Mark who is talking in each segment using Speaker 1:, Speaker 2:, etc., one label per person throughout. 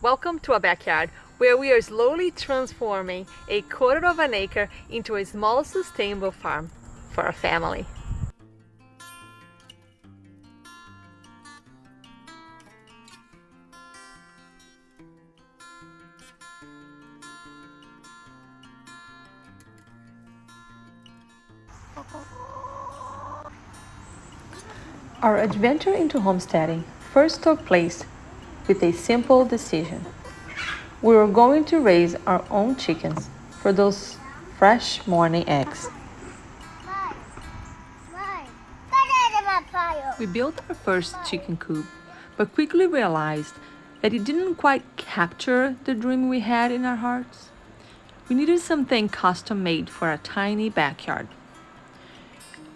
Speaker 1: Welcome to our backyard, where we are slowly transforming a quarter of an acre into a small sustainable farm for our family. Our adventure into homesteading first took place with a simple decision. We were going to raise our own chickens for those fresh morning eggs. We built our first chicken coop, but quickly realized that it didn't quite capture the dream we had in our hearts. We needed something custom made for a tiny backyard.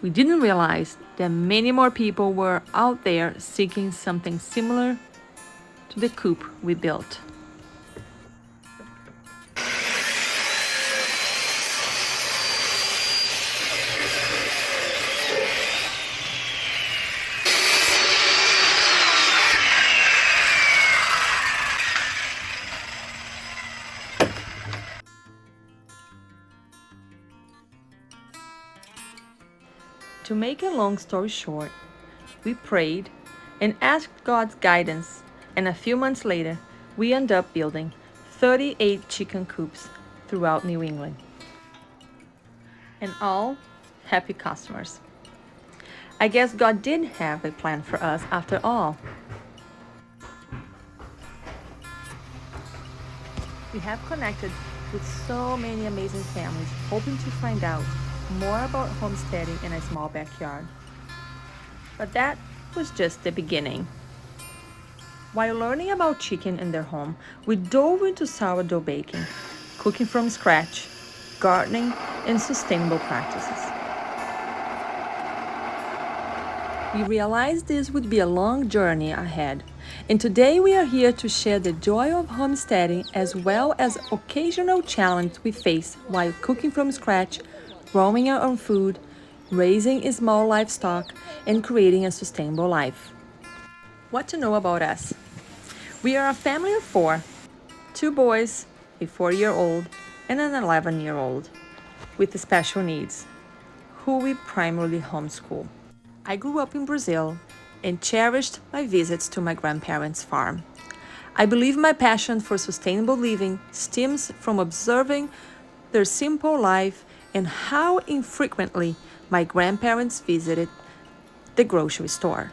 Speaker 1: We didn't realize that many more people were out there seeking something similar to the coop we built. To make a long story short, we prayed and asked God's guidance, and a few months later, we ended up building 38 chicken coops throughout New England. And all happy customers. I guess God did have a plan for us after all. We have connected with so many amazing families, hoping to find out more about homesteading in a small backyard. But that was just the beginning. While learning about chicken in their home, we dove into sourdough baking, cooking from scratch, gardening, and sustainable practices. We realized this would be a long journey ahead, and today we are here to share the joy of homesteading as well as occasional challenges we face while cooking from scratch, growing our own food, raising a small livestock, and creating a sustainable life. What to know about us? We are a family of 4, 2 boys, a 4-year-old, and an 11-year-old with special needs, who we primarily homeschool. I grew up in Brazil and cherished my visits to my grandparents' farm. I believe my passion for sustainable living stems from observing their simple life and how infrequently my grandparents visited the grocery store.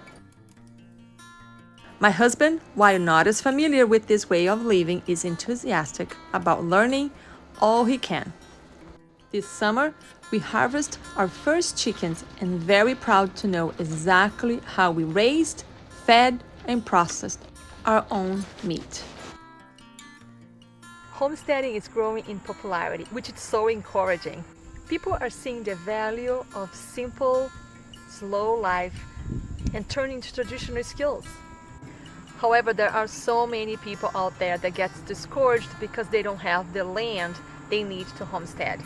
Speaker 1: My husband, while not as familiar with this way of living, is enthusiastic about learning all he can. This summer, we harvest our first chickens and very proud to know exactly how we raised, fed, and processed our own meat. Homesteading is growing in popularity, which is so encouraging. People are seeing the value of simple, slow life and turning to traditional skills. However, there are so many people out there that get discouraged because they don't have the land they need to homestead.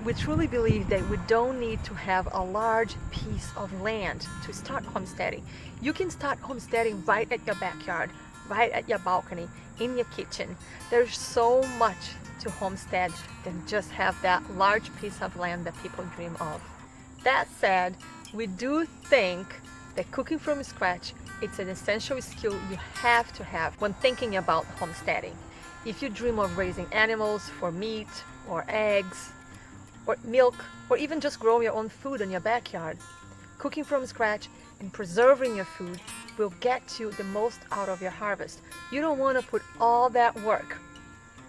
Speaker 1: We truly believe that we don't need to have a large piece of land to start homesteading. You can start homesteading right at your backyard, right at your balcony, in your kitchen. There's so much to homestead than just have that large piece of land that people dream of. That said, we do think that cooking from scratch it's an essential skill you have to have when thinking about homesteading. If you dream of raising animals for meat or eggs or milk or even just growing your own food in your backyard, cooking from scratch and preserving your food will get you the most out of your harvest. You don't want to put all that work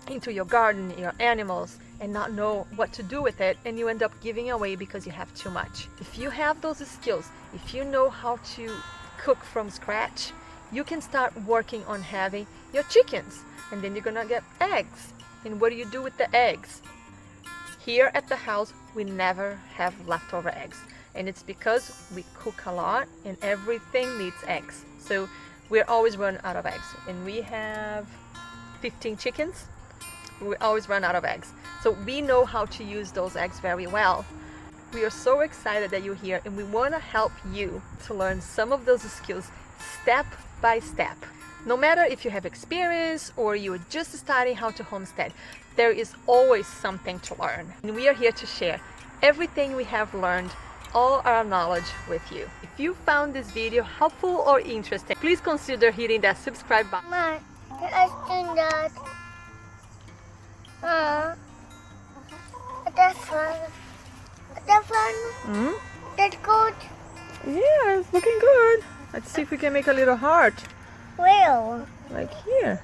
Speaker 1: into your garden, your animals, and not know what to do with it, and you end up giving away because you have too much. If you have those skills, if you know how to cook from scratch, you can start working on having your chickens, and then you're gonna get eggs. And what do you do with the eggs? Here at the house, we never have leftover eggs, and it's because we cook a lot and everything needs eggs. So we're always run out of eggs, and we have 15 chickens. We always run out of eggs. So we know how to use those eggs very well. We are so excited that you're here, and we want to help you to learn some of those skills step by step. No matter if you have experience or you're just starting how to homestead, there is always something to learn. And we are here to share everything we have learned, all our knowledge with you. If you found this video helpful or interesting, please consider hitting that subscribe button.
Speaker 2: Mom, can I do that? That's fun. That's fun. That's good.
Speaker 1: Yeah, it's looking good. Let's see if we can make a little heart.
Speaker 2: Well.
Speaker 1: Like here.